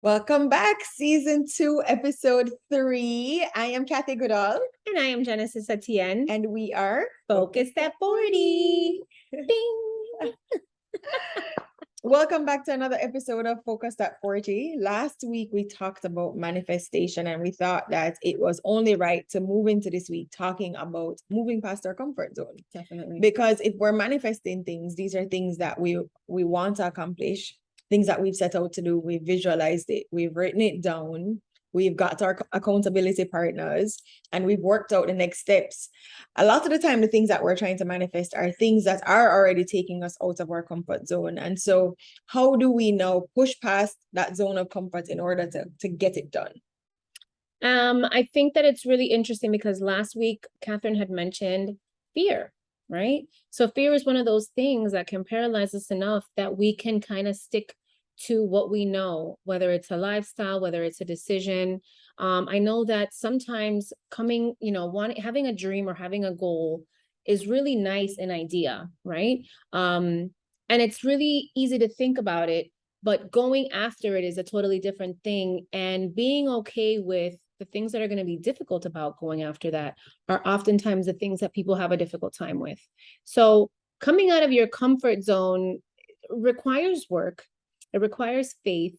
Welcome back, season 2, episode 3. I am Kathy Goodall. And I am Genesis Etienne. And we are Focused at 40. Bing. Welcome back to another episode of Focused at 40. Last week, we talked about manifestation, and we thought that it was only right to move into this week talking about moving past our comfort zone. Definitely. Because if we're manifesting things, these are things that we want to accomplish, things that we've set out to do. We've visualized it, we've written it down, we've got our accountability partners, and we've worked out the next steps. A lot of the time, the things that we're trying to manifest are things that are already taking us out of our comfort zone. And so how do we now push past that zone of comfort in order to get it done? I think that it's really interesting because last week, Catherine had mentioned fear, right? So fear is one of those things that can paralyze us enough that we can kind of stick to what we know, whether it's a lifestyle, whether it's a decision. I know that sometimes having a dream or having a goal is really nice an idea, right? And it's really easy to think about it, but going after it is a totally different thing. And being okay with the things that are going to be difficult about going after that are oftentimes the things that people have a difficult time with. So coming out of your comfort zone requires work. It requires faith,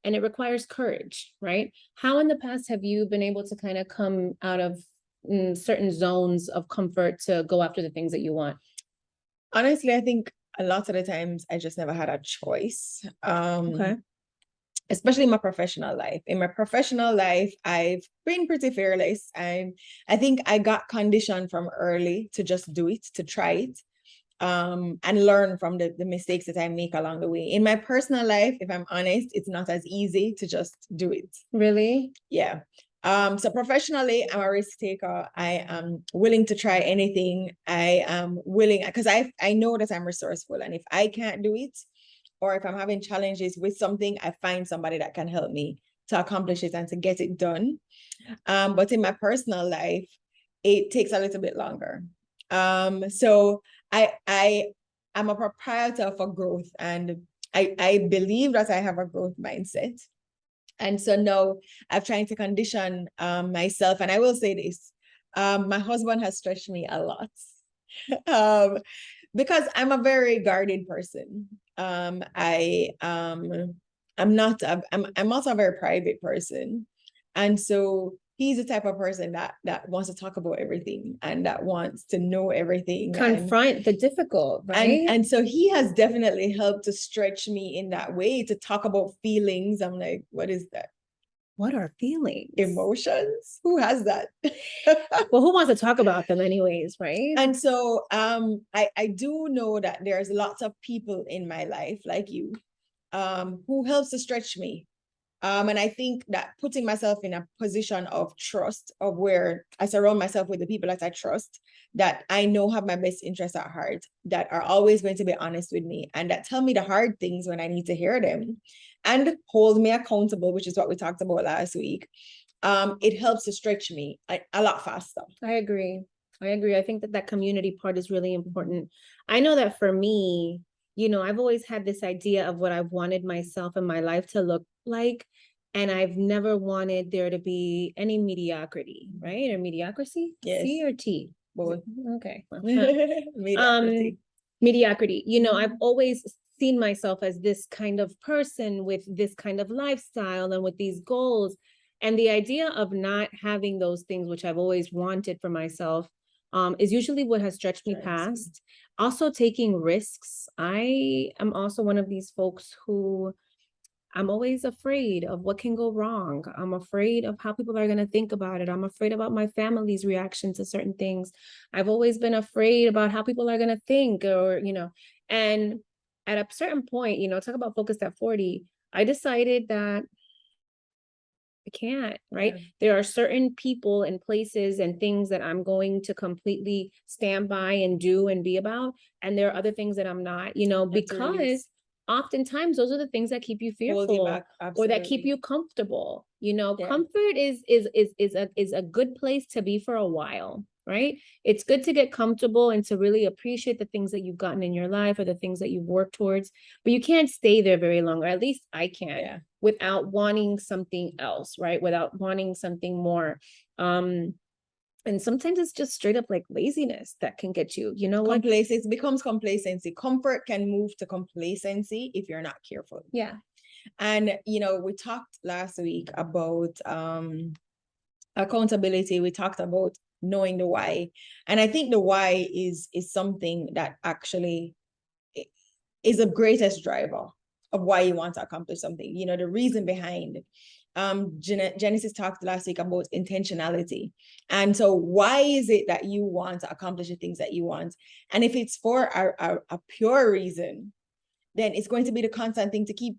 and it requires courage, right? How in the past have you been able to kind of come out of certain zones of comfort to go after the things that you want? Honestly, I think a lot of the times I just never had a choice. Okay. Especially in my professional life. In my professional life, I've been pretty fearless. I think I got conditioned from early to just do it, to try it. And learn from the mistakes that I make along the way. In my personal life, if I'm honest, it's not as easy to just do it. Really? Yeah. So professionally, I'm a risk taker. I am willing to try anything. I am willing because I know that I'm resourceful, and if I can't do it, or if I'm having challenges with something, I find somebody that can help me to accomplish it and to get it done. But in my personal life, it takes a little bit longer. So I'm a proprietor for growth, and I believe that I have a growth mindset. And so now I'm trying to condition myself. And I will say this, my husband has stretched me a lot because I'm a very guarded person. I'm also a very private person. And so he's the type of person that wants to talk about everything and that wants to know everything. Confront the difficult, right? And so he has definitely helped to stretch me in that way, to talk about feelings. I'm like, what is that? What are feelings? Emotions? Who has that? Well, who wants to talk about them anyways, right? And so I do know that there's lots of people in my life like you who helps to stretch me. And I think that putting myself in a position of trust, of where I surround myself with the people that I trust, that I know have my best interests at heart, that are always going to be honest with me, and that tell me the hard things when I need to hear them, and hold me accountable, which is what we talked about last week. It helps to stretch me a lot faster. I agree. I think that community part is really important. I know that for me, I've always had this idea of what I wanted myself and my life to look like. And I've never wanted there to be any mediocrity, right? Or mediocrity? Yes. C or T? Both. Okay. Mediocrity. Mediocrity. I've always seen myself as this kind of person with this kind of lifestyle and with these goals. And the idea of not having those things, which I've always wanted for myself, is usually what has stretched me past. Also taking risks. I am also one of these folks who I'm always afraid of what can go wrong. I'm afraid of how people are going to think about it. I'm afraid about my family's reaction to certain things. I've always been afraid about how people are going to think and at a certain point, talk about focused at 40, I decided that I can't, right? Yeah. There are certain people and places and things that I'm going to completely stand by and do and be about. And there are other things that I'm not, because oftentimes those are the things that keep you fearful or that keep you comfortable. Comfort is a good place to be for a while. right? It's good to get comfortable and to really appreciate the things that you've gotten in your life or the things that you've worked towards, but you can't stay there very long, or at least I can't, Yeah. without wanting something else, right? Without wanting something more. And sometimes it's just straight up like laziness that can get you, you know what? Complacency becomes complacency. Comfort can move to complacency if you're not careful. Yeah. And we talked last week about accountability. We talked about knowing the why. And I think the why is something that actually is the greatest driver of why you want to accomplish something. The reason behind. Genesis talked last week about intentionality. And so why is it that you want to accomplish the things that you want? And if it's for a pure reason, then it's going to be the constant thing to keep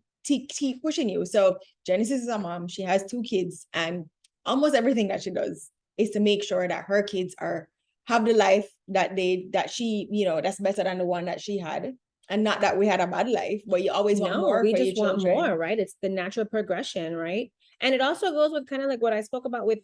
pushing you. So Genesis is a mom. She has 2 kids, and almost everything that she does is to make sure that her kids have the life that she, that's better than the one that she had. And not that we had a bad life, but you always want more we for just your want children. more, right? It's the natural progression, right? And it also goes with kind of like what I spoke about with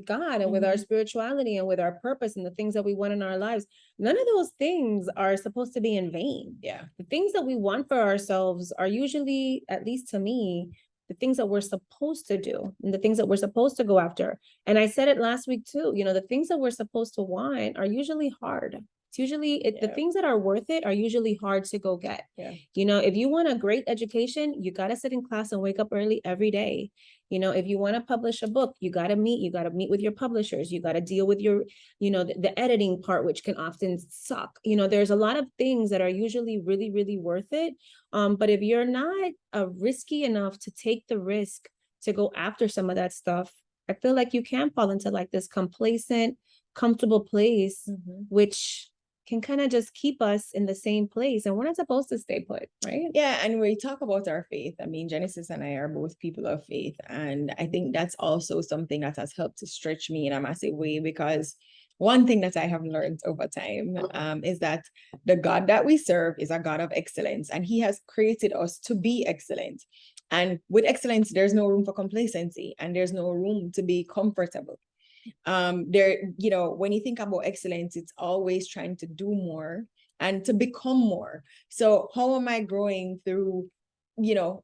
God and with our spirituality and with our purpose and the things that we want in our lives. None of those things are supposed to be in vain. Yeah. The things that we want for ourselves are usually, at least to me, the things that we're supposed to do and the things that we're supposed to go after. And I said it last week too, the things that we're supposed to want are usually hard. It's usually the things that are worth it are usually hard to go get. Yeah. If you want a great education, you got to sit in class and wake up early every day. If you want to publish a book, you got to meet with your publishers. You got to deal with your, the editing part, which can often suck. There's a lot of things that are usually really, really worth it. But if you're not risky enough to take the risk to go after some of that stuff, I feel like you can fall into like this complacent, comfortable place, which can kind of just keep us in the same place, and we're not supposed to stay put, right? Yeah, and we talk about our faith. I mean, Genesis and I are both people of faith, and I think that's also something that has helped to stretch me in a massive way, because one thing that I have learned over time is that the God that we serve is a God of excellence, and He has created us to be excellent. And with excellence, there's no room for complacency, and there's no room to be comfortable. When you think about excellence, it's always trying to do more and to become more. So how am I growing through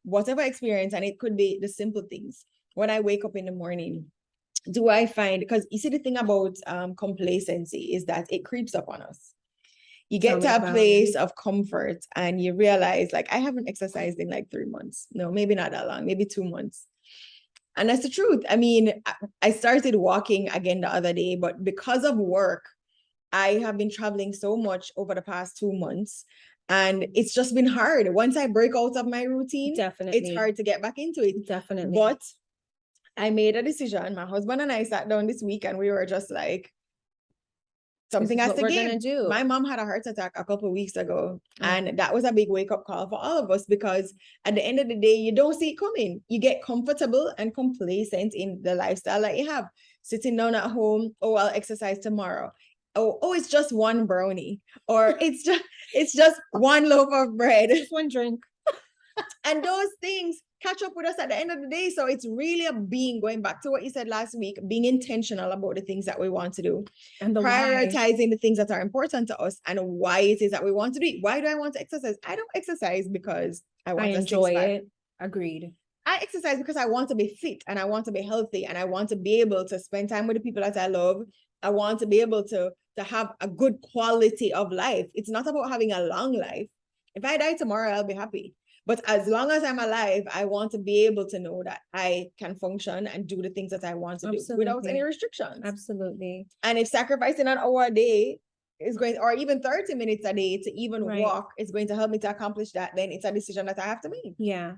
whatever experience? And it could be the simple things. When I wake up in the morning, do I find, because you see, the thing about complacency is that it creeps up on us. You get to a place of comfort and you realize, like, I haven't exercised in like 3 months. No, maybe not that long, maybe 2 months. And that's the truth. I mean, I started walking again the other day, but because of work, I have been traveling so much over the past 2 months, and it's just been hard. Once I break out of my routine, it's hard to get back into it. Definitely. But I made a decision. My husband and I sat down this week and we were just like, something has to give. My mom had a heart attack a couple of weeks ago, and that was a big wake-up call for all of us, because at the end of the day, you don't see it coming. You get comfortable and complacent in the lifestyle that you have. Sitting down at home, oh, I'll exercise tomorrow. Oh, it's just one brownie, or it's just one loaf of bread, just one drink. And those things catch up with us at the end of the day. So it's really going back to what you said last week, being intentional about the things that we want to do, and prioritizing the things that are important to us and why it is that we want to do it. Why do I want to exercise? I don't exercise because I enjoy it. Agreed. I exercise because I want to be fit and I want to be healthy and I want to be able to spend time with the people that I love. I want to be able to have a good quality of life. It's not about having a long life. If I die tomorrow, I'll be happy. But as long as I'm alive, I want to be able to know that I can function and do the things that I want to do without any restrictions. Absolutely. And if sacrificing an hour a day is going, or even 30 minutes a day to even walk is going to help me to accomplish that, then it's a decision that I have to make. Yeah.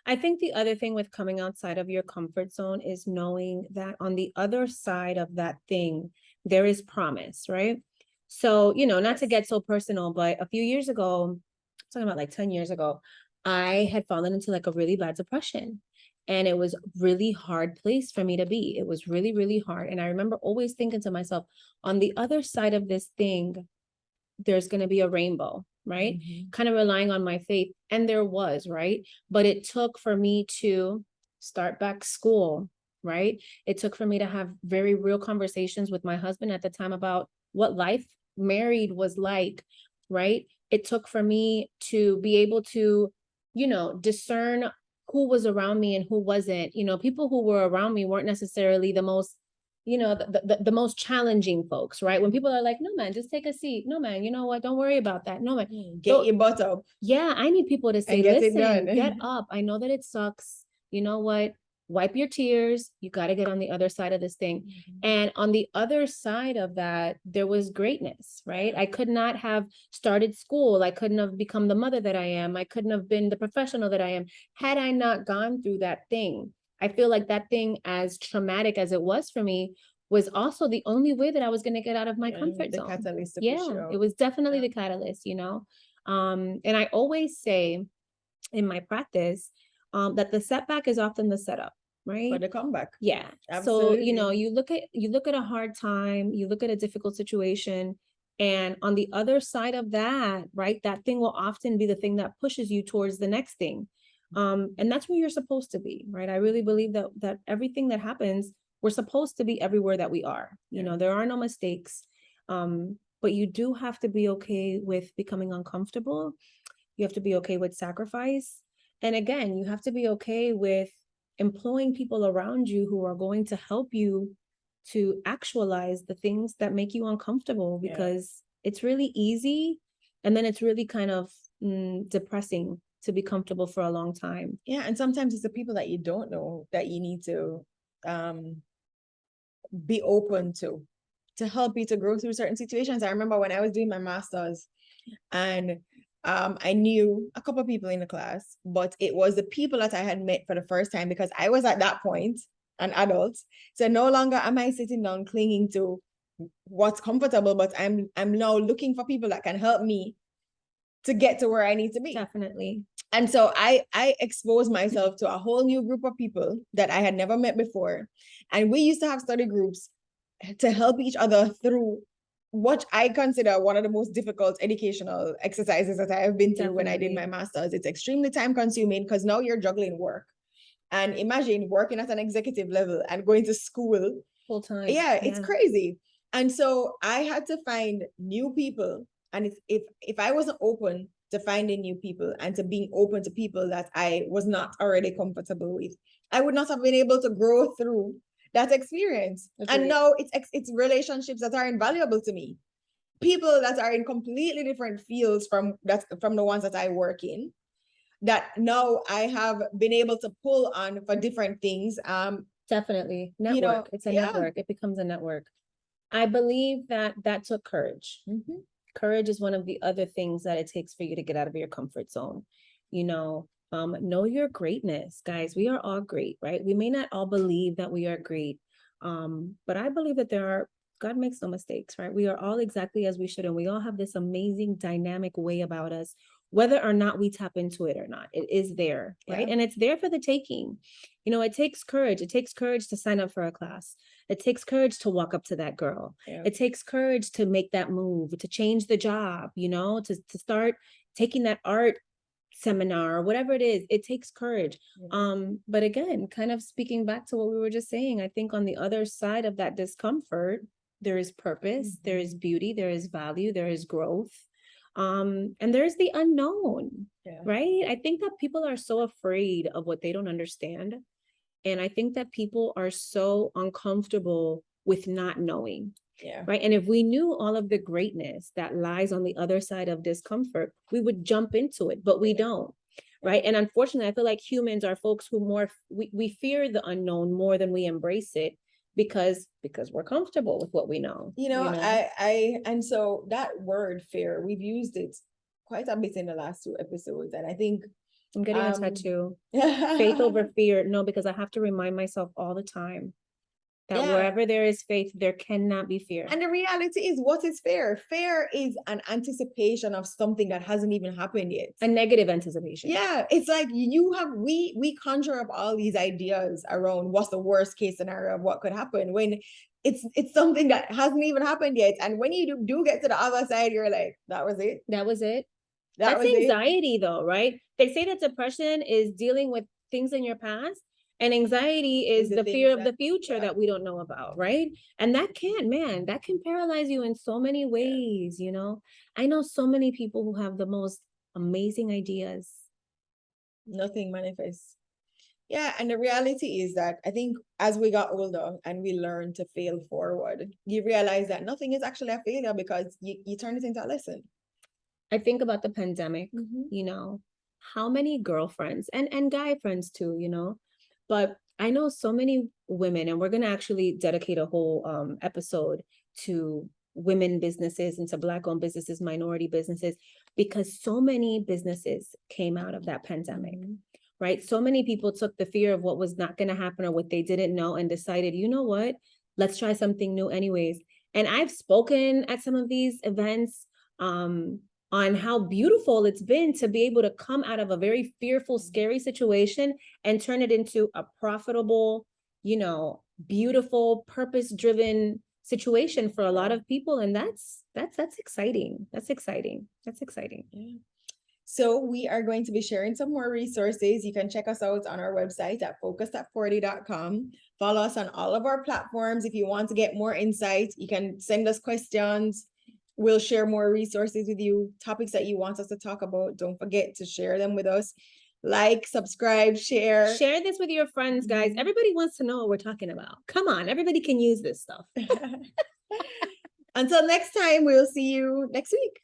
I think the other thing with coming outside of your comfort zone is knowing that on the other side of that thing, there is promise, right? So, not to get so personal, but a few years ago, I'm talking about like 10 years ago, I had fallen into like a really bad depression, and it was a really hard place for me to be. It was really, really hard. And I remember always thinking to myself, on the other side of this thing, there's going to be a rainbow, right? Kind of relying on my faith. And there was, right? But it took for me to start back school, right? It took for me to have very real conversations with my husband at the time about what life married was like, right? It took for me to be able to, discern who was around me and who wasn't. People who were around me weren't necessarily the most, the most challenging folks, right? When people are like, no, man, just take a seat. No, man, you know what? Don't worry about that. No, man. Get your butt up. Yeah, I need people to say, get it listen, done. get up. I know that it sucks. You know what? Wipe your tears. You got to get on the other side of this thing. And on the other side of that, there was greatness, right? I could not have started school. I couldn't have become the mother that I am. I couldn't have been the professional that I am had I not gone through that thing. I feel like that thing, as traumatic as it was for me, was also the only way that I was going to get out of my comfort the zone. catalyst to push Yeah, you out. it was definitely the catalyst, and I always say in my practice, that the setback is often the setup, For right? the comeback. Yeah. So, Absolutely. you look at a hard time, you look at a difficult situation, and on the other side of that, right, that thing will often be the thing that pushes you towards the next thing. And that's where you're supposed to be, right? I really believe that everything that happens, we're supposed to be everywhere that we are. There are no mistakes. But you do have to be okay with becoming uncomfortable. You have to be okay with sacrifice. And again, you have to be okay with employing people around you who are going to help you to actualize the things that make you uncomfortable, because it's really easy. And then it's really kind of depressing to be comfortable for a long time. Yeah. And sometimes it's the people that you don't know that you need to be open to help you to grow through certain situations. I remember when I was doing my master's, and I knew a couple of people in the class, but it was the people that I had met for the first time, because I was at that point an adult. So no longer am I sitting down clinging to what's comfortable, but I'm now looking for people that can help me to get to where I need to be. Definitely. And so I exposed myself to a whole new group of people that I had never met before. And we used to have study groups to help each other through what I consider one of the most difficult educational exercises that I have been through. When I did my master's. It's extremely time consuming, because now you're juggling work. And imagine working at an executive level and going to school full time. Yeah, it's crazy. And so I had to find new people. And if I wasn't open to finding new people and to being open to people that I was not already comfortable with, I would not have been able to grow through that experience. And now it's relationships that are invaluable to me. People that are in completely different fields from the ones that I work in, that now I have been able to pull on for different things. Definitely. Network. It's a network. It becomes a network. I believe that took courage. Courage is one of the other things that it takes for you to get out of your comfort zone. Know your greatness, guys. We are all great, right? We may not all believe that we are great. But I believe that God makes no mistakes, right? We are all exactly as we should. And we all have this amazing dynamic way about us, whether or not we tap into it or not. It is there, right? And it's there for the taking. It takes courage. It takes courage to sign up for a class. It takes courage to walk up to that girl. It takes courage to make that move, to change the job, to start taking that art seminar or whatever it is. It takes courage. But again, kind of speaking back to what we were just saying, I think on the other side of that discomfort, there is purpose, there is beauty, there is value, there is growth. And there's the unknown, right? I think that people are so afraid of what they don't understand. And I think that people are so uncomfortable with not knowing. Right. And if we knew all of the greatness that lies on the other side of discomfort, we would jump into it, but we don't. Right. And unfortunately, I feel like humans are folks who we fear the unknown more than we embrace it, because we're comfortable with what we know. And so that word fear, we've used it quite a bit in the last 2 episodes. And I think I'm getting a tattoo. Faith over fear. No, because I have to remind myself all the time that wherever there is faith, there cannot be fear. And the reality is, what is fear? Fear is an anticipation of something that hasn't even happened yet. A negative anticipation. Yeah. It's like we conjure up all these ideas around what's the worst case scenario of what could happen, when it's something that hasn't even happened yet. And when you do get to the other side, you're like, that was it. That was it. That's anxiety though, right? They say that depression is dealing with things in your past. And anxiety is the the things fear of that- the future yeah. that we don't know about, right? And that can paralyze you in so many ways, you know? I know so many people who have the most amazing ideas. Nothing manifests. Yeah, and the reality is that I think as we got older and we learn to fail forward, you realize that nothing is actually a failure because you turn it into a lesson. I think about the pandemic, you know, how many girlfriends and guy friends too, you know, but I know so many women, and we're going to actually dedicate a whole episode to women businesses and to Black owned businesses, minority businesses, because so many businesses came out of that pandemic, right? So many people took the fear of what was not going to happen or what they didn't know and decided, you know what, let's try something new anyways. And I've spoken at some of these events, on how beautiful it's been to be able to come out of a very fearful, scary situation and turn it into a profitable, you know, beautiful, purpose-driven situation for a lot of people. And that's exciting. That's exciting. That's exciting. Yeah. So we are going to be sharing some more resources. You can check us out on our website at focusedat40.com. Follow us on all of our platforms. If you want to get more insight, you can send us questions. We'll share more resources with you, topics that you want us to talk about. Don't forget to share them with us. Like, subscribe, share. Share this with your friends, guys. Everybody wants to know what we're talking about. Come on, everybody can use this stuff. Until next time, we'll see you next week.